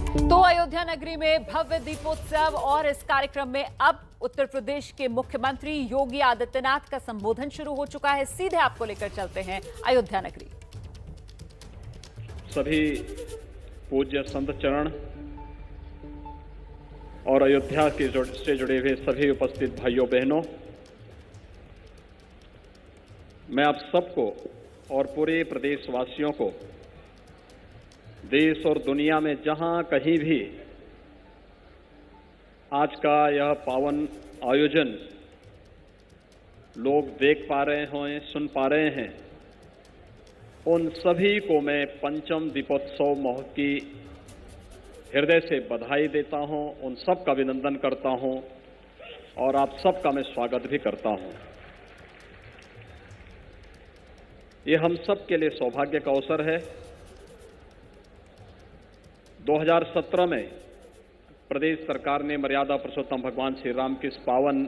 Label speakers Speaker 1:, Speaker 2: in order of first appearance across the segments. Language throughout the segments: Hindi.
Speaker 1: तो अयोध्या नगरी में भव्य दीपोत्सव और इस कार्यक्रम में अब उत्तर प्रदेश के मुख्यमंत्री योगी आदित्यनाथ का संबोधन शुरू हो चुका है। सीधे आपको लेकर चलते हैं अयोध्या नगरी।
Speaker 2: सभी पूज्य संत चरण और अयोध्या के से जुड़े हुए सभी उपस्थित भाइयों बहनों, मैं आप सबको और पूरे प्रदेशवासियों को देश और दुनिया में जहां कहीं भी आज का यह पावन आयोजन लोग देख पा रहे हों, सुन पा रहे हैं, उन सभी को मैं पंचम दीपोत्सव महोत्सव की हृदय से बधाई देता हूं, उन सब का अभिनंदन करता हूं और आप सबका मैं स्वागत भी करता हूं। ये हम सब के लिए सौभाग्य का अवसर है। 2017 में प्रदेश सरकार ने मर्यादा पुरुषोत्तम भगवान श्री राम की इस पावन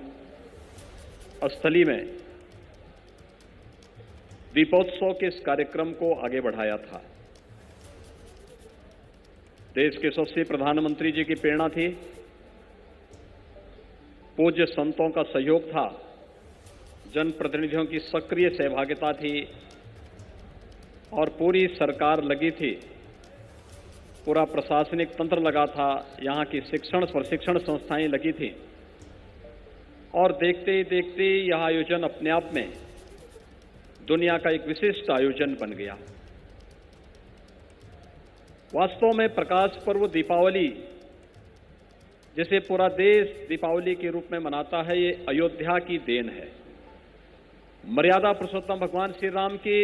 Speaker 2: स्थली में दीपोत्सव के इस कार्यक्रम को आगे बढ़ाया था। देश के यशस्वी प्रधानमंत्री जी की प्रेरणा थी, पूज्य संतों का सहयोग था, जनप्रतिनिधियों की सक्रिय सहभागिता थी और पूरी सरकार लगी थी, पूरा प्रशासनिक तंत्र लगा था, यहाँ की शिक्षण प्रशिक्षण संस्थाएं लगी थी और देखते ही देखते यह आयोजन अपने आप में दुनिया का एक विशिष्ट आयोजन बन गया। वास्तव में प्रकाश पर्व दीपावली, जिसे पूरा देश दीपावली के रूप में मनाता है, ये अयोध्या की देन है। मर्यादा पुरुषोत्तम भगवान श्री राम की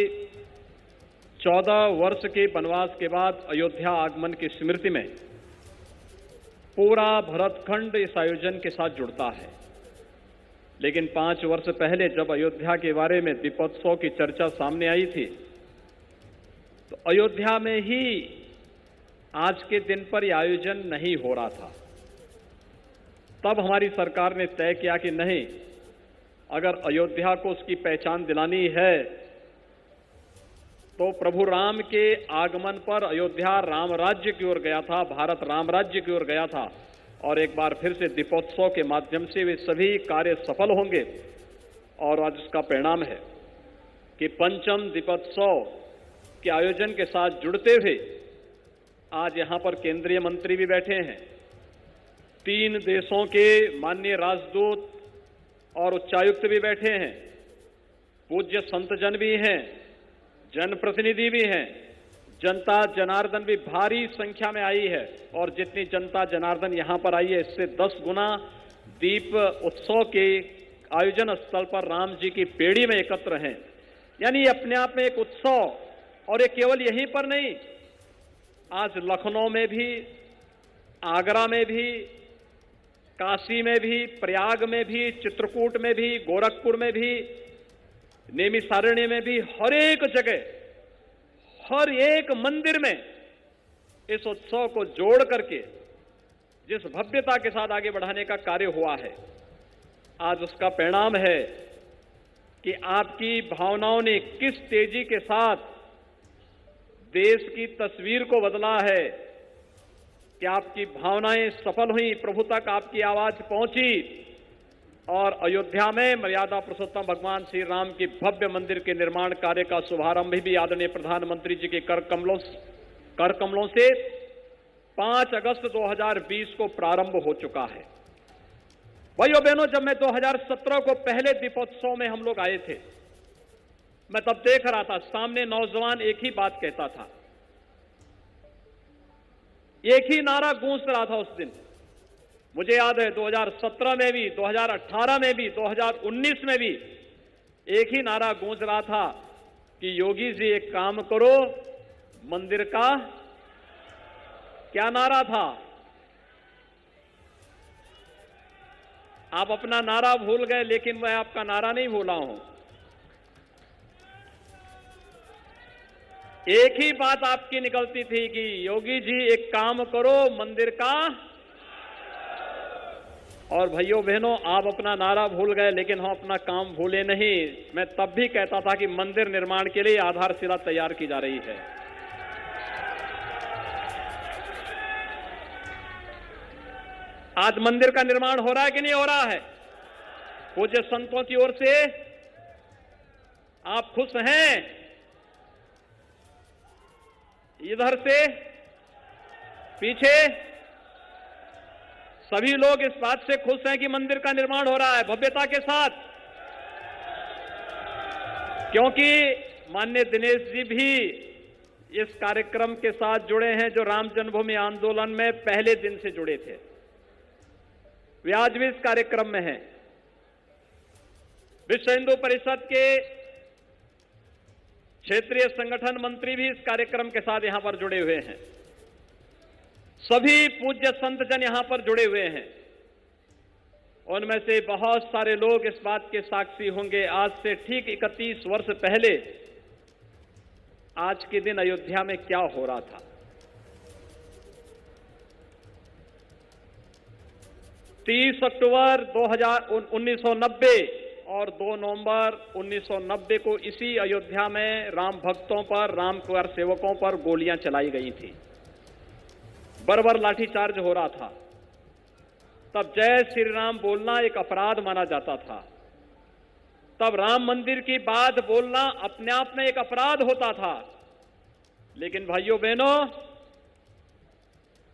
Speaker 2: 14 वर्ष के वनवास के बाद अयोध्या आगमन की स्मृति में पूरा भरतखंड इस आयोजन के साथ जुड़ता है। लेकिन 5 वर्ष पहले जब अयोध्या के बारे में दीपोत्सव की चर्चा सामने आई थी, तो अयोध्या में ही आज के दिन पर यह आयोजन नहीं हो रहा था। तब हमारी सरकार ने तय किया कि नहीं, अगर अयोध्या को उसकी पहचान दिलानी है तो प्रभु राम के आगमन पर अयोध्या राम राज्य की ओर गया था, भारत राम राज्य की ओर गया था और एक बार फिर से दीपोत्सव के माध्यम से वे सभी कार्य सफल होंगे। और आज इसका परिणाम है कि पंचम दीपोत्सव के आयोजन के साथ जुड़ते हुए आज यहां पर केंद्रीय मंत्री भी बैठे हैं, 3 देशों के माननीय राजदूत और उच्चायुक्त भी बैठे हैं, पूज्य संतजन भी हैं, जनप्रतिनिधि भी हैं, जनता जनार्दन भी भारी संख्या में आई है और जितनी जनता जनार्दन यहां पर आई है, इससे 10 गुना दीप उत्सव के आयोजन स्थल पर राम जी की पेड़ी में एकत्र हैं। यानी अपने आप में एक उत्सव, और ये केवल यहीं पर नहीं, आज लखनऊ में भी, आगरा में भी, काशी में भी, प्रयाग में भी, चित्रकूट में भी, गोरखपुर में भी, नैमिषारण्य में भी, हर एक जगह, हर एक मंदिर में इस उत्सव को जोड़ करके जिस भव्यता के साथ आगे बढ़ाने का कार्य हुआ है, आज उसका परिणाम है कि आपकी भावनाओं ने किस तेजी के साथ देश की तस्वीर को बदला है, कि आपकी भावनाएं सफल हुई, प्रभु तक आपकी आवाज पहुंची और अयोध्या में मर्यादा पुरुषोत्तम भगवान श्री राम की भव्य मंदिर के निर्माण कार्य का शुभारंभ भी आदरणीय प्रधानमंत्री जी के कर कमलों से 5 अगस्त 2020 को प्रारंभ हो चुका है। भाइयों बहनों, जब मैं 2017 को पहले दीपोत्सव में हम लोग आए थे, मैं तब देख रहा था सामने नौजवान एक ही बात कहता था, एक ही नारा गूंज रहा था उस दिन। मुझे याद है 2017 में भी, 2018 में भी, 2019 में भी एक ही नारा गूंज रहा था कि योगी जी एक काम करो, मंदिर का क्या नारा था? आप अपना नारा भूल गए, लेकिन मैं आपका नारा नहीं भूला हूं। एक ही बात आपकी निकलती थी कि योगी जी एक काम करो, मंदिर का। और भाइयों बहनों, आप अपना नारा भूल गए, लेकिन हम अपना काम भूले नहीं। मैं तब भी कहता था कि मंदिर निर्माण के लिए आधारशिला तैयार की जा रही है। आज मंदिर का निर्माण हो रहा है कि नहीं हो रहा है? पूज्य संतों की ओर से आप खुश हैं? इधर से पीछे सभी लोग इस बात से खुश हैं कि मंदिर का निर्माण हो रहा है भव्यता के साथ, क्योंकि माननीय दिनेश जी भी इस कार्यक्रम के साथ जुड़े हैं, जो राम जन्मभूमि आंदोलन में पहले दिन से जुड़े थे। वे आज भी इस कार्यक्रम में हैं। विश्व हिंदू परिषद के क्षेत्रीय संगठन मंत्री भी इस कार्यक्रम के साथ यहां पर जुड़े हुए हैं। सभी पूज्य संत जन यहां पर जुड़े हुए हैं। उनमें से बहुत सारे लोग इस बात के साक्षी होंगे, आज से ठीक 31 वर्ष पहले आज के दिन अयोध्या में क्या हो रहा था। 30 अक्टूबर 1990 और 2 नवंबर 1990 को इसी अयोध्या में राम भक्तों पर, राम कार सेवकों पर गोलियां चलाई गई थी। बर्बर लाठीचार्ज हो रहा था। तब जय श्री राम बोलना एक अपराध माना जाता था। तब राम मंदिर की बात बोलना अपने आप में एक अपराध होता था। लेकिन भाइयों बहनों,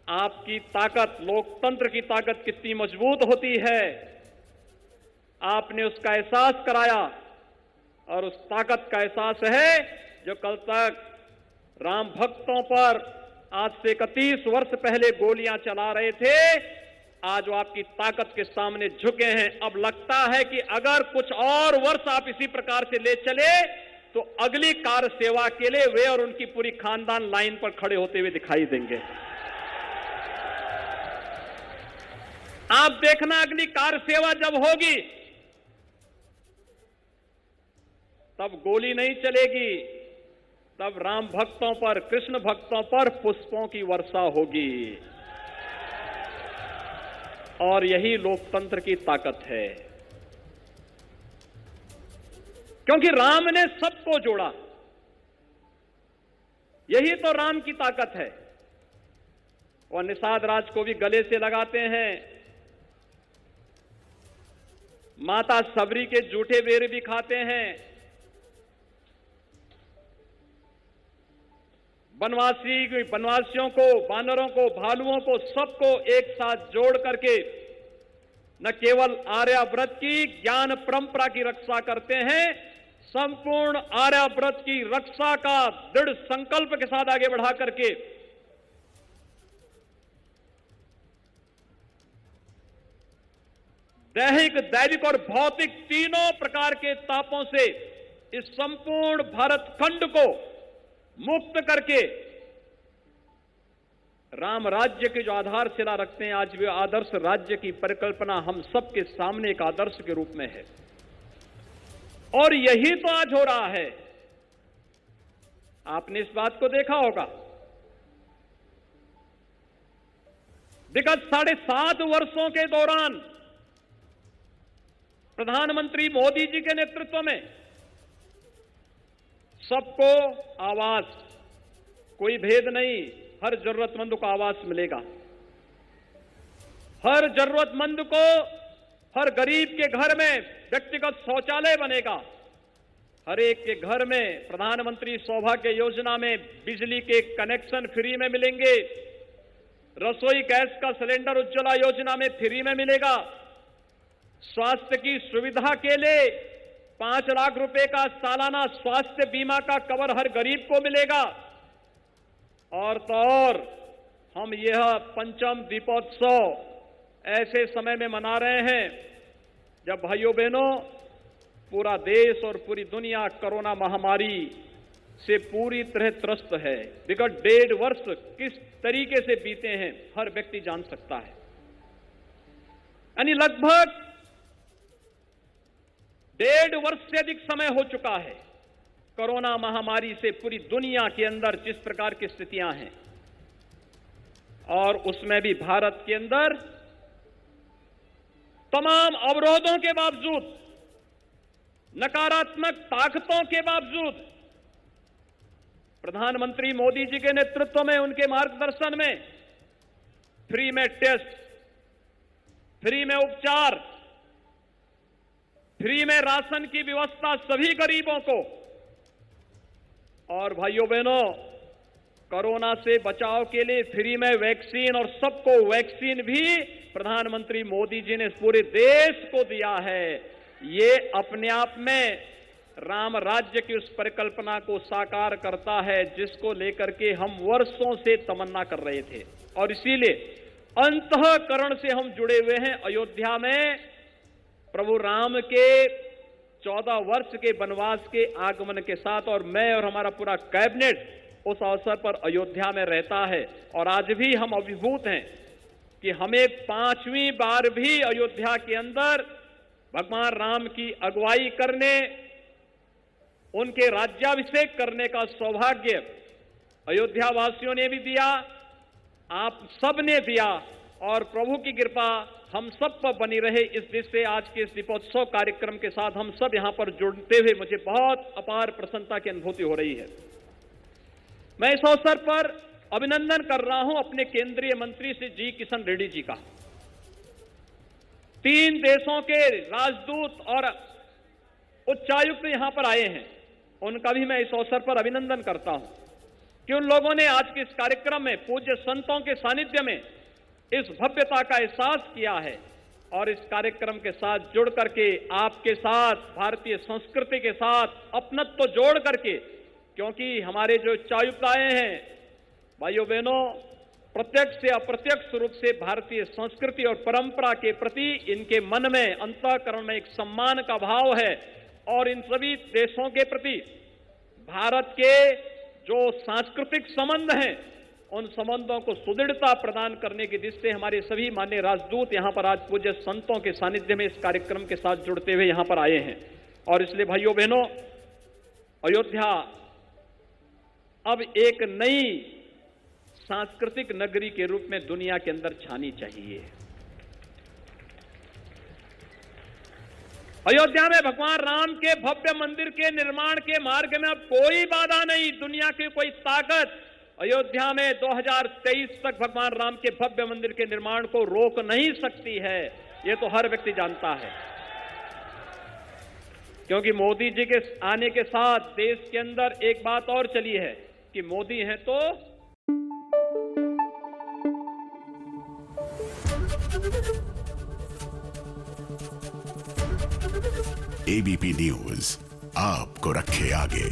Speaker 2: आपकी ताकत, लोकतंत्र की ताकत कितनी मजबूत होती है, आपने उसका एहसास कराया। और उस ताकत का एहसास है जो कल तक राम भक्तों पर आज से 31 वर्ष पहले गोलियां चला रहे थे, आज वो आपकी ताकत के सामने झुके हैं। अब लगता है कि अगर कुछ और वर्ष आप इसी प्रकार से ले चले तो अगली कार सेवा के लिए वे और उनकी पूरी खानदान लाइन पर खड़े होते हुए दिखाई देंगे। आप देखना, अगली कार सेवा जब होगी तब गोली नहीं चलेगी, तब राम भक्तों पर, कृष्ण भक्तों पर पुष्पों की वर्षा होगी। और यही लोकतंत्र की ताकत है, क्योंकि राम ने सबको जोड़ा। यही तो राम की ताकत है। और निषाद राज को भी गले से लगाते हैं। माता सबरी के जूठे बेर भी खाते हैं। वनवासियों को, बानरों को, भालुओं को, सबको एक साथ जोड़ करके न केवल आर्याव्रत की ज्ञान परंपरा की रक्षा करते हैं, संपूर्ण आर्याव्रत की रक्षा का दृढ़ संकल्प के साथ आगे बढ़ा करके दैहिक, दैविक और भौतिक तीनों प्रकार के तापों से इस संपूर्ण भारत खंड को मुक्त करके राम राज्य के जो आधारशिला रखते हैं, आज वे आदर्श राज्य की परिकल्पना हम सबके सामने एक आदर्श के रूप में है। और यही तो आज हो रहा है। आपने इस बात को देखा होगा, विगत 7.5 वर्षों के दौरान प्रधानमंत्री मोदी जी के नेतृत्व में सबको आवास, कोई भेद नहीं, हर जरूरतमंद को आवास मिलेगा। हर जरूरतमंद को, हर गरीब के घर में व्यक्तिगत शौचालय बनेगा। हर एक के घर में प्रधानमंत्री सौभाग्य योजना में बिजली के कनेक्शन फ्री में मिलेंगे। रसोई गैस का सिलेंडर उज्ज्वला योजना में फ्री में मिलेगा। स्वास्थ्य की सुविधा के लिए 5 लाख रुपए का सालाना स्वास्थ्य बीमा का कवर हर गरीब को मिलेगा। और तो और हम यह पंचम दीपोत्सव ऐसे समय में मना रहे हैं जब भाइयों बहनों पूरा देश और पूरी दुनिया कोरोना महामारी से पूरी तरह त्रस्त है। विगत 1.5 वर्ष किस तरीके से बीते हैं हर व्यक्ति जान सकता है। यानी लगभग 1.5 वर्ष से अधिक समय हो चुका है कोरोना महामारी से पूरी दुनिया के अंदर जिस प्रकार की स्थितियां हैं, और उसमें भी भारत के अंदर तमाम अवरोधों के बावजूद, नकारात्मक ताकतों के बावजूद प्रधानमंत्री मोदी जी के नेतृत्व में, उनके मार्गदर्शन में फ्री में टेस्ट, फ्री में उपचार, फ्री में राशन की व्यवस्था सभी गरीबों को, और भाइयों बहनों, कोरोना से बचाव के लिए फ्री में वैक्सीन, और सबको वैक्सीन भी प्रधानमंत्री मोदी जी ने पूरे देश को दिया है। ये अपने आप में राम राज्य की उस परिकल्पना को साकार करता है जिसको लेकर के हम वर्षों से तमन्ना कर रहे थे, और इसीलिए अंतःकरण से हम जुड़े हुए हैं। अयोध्या में प्रभु राम के 14 वर्ष के वनवास के आगमन के साथ, और मैं और हमारा पूरा कैबिनेट उस अवसर पर अयोध्या में रहता है, और आज भी हम अभिभूत हैं कि हमें 5वीं बार भी अयोध्या के अंदर भगवान राम की अगुवाई करने, उनके राज्याभिषेक करने का सौभाग्य अयोध्या वासियों ने भी दिया, आप सब ने दिया, और प्रभु की कृपा हम सब पर बनी रहे। इस दृष्टि से आज के इस दीपोत्सव कार्यक्रम के साथ हम सब यहां पर जुड़ते हुए मुझे बहुत अपार प्रसन्नता की अनुभूति हो रही है। मैं इस अवसर पर अभिनंदन कर रहा हूं अपने केंद्रीय मंत्री श्री जी किशन रेड्डी जी का। 3 देशों के राजदूत और उच्चायुक्त यहां पर आए हैं, उनका भी मैं इस अवसर पर अभिनंदन करता हूं कि उन लोगों ने आज के इस कार्यक्रम में पूज्य संतों के सानिध्य में इस भव्यता का एहसास किया है, और इस कार्यक्रम के साथ जुड़ करके आपके साथ भारतीय संस्कृति के साथ अपनत्व तो जोड़ करके, क्योंकि हमारे जो उच्चायुक्त आए हैं भाइयों बहनों, प्रत्यक्ष से अप्रत्यक्ष रूप से भारतीय संस्कृति और परंपरा के प्रति इनके मन में, अंतःकरण में एक सम्मान का भाव है, और इन सभी देशों के प्रति भारत के जो सांस्कृतिक संबंध हैं उन संबंधों को सुदृढ़ता प्रदान करने की दृष्टि से हमारे सभी माननीय राजदूत यहां पर आज पूज्य संतों के सानिध्य में इस कार्यक्रम के साथ जुड़ते हुए यहां पर आए हैं। और इसलिए भाइयों बहनों, अयोध्या अब एक नई सांस्कृतिक नगरी के रूप में दुनिया के अंदर छानी चाहिए। अयोध्या में भगवान राम के भव्य मंदिर के निर्माण के मार्ग में अब कोई बाधा नहीं, दुनिया की कोई ताकत अयोध्या में 2023 तक भगवान राम के भव्य मंदिर के निर्माण को रोक नहीं सकती है। ये तो हर व्यक्ति जानता है, क्योंकि मोदी जी के आने के साथ देश के अंदर एक बात और चली है कि मोदी हैं तो
Speaker 3: एबीपी न्यूज आपको रखे आगे।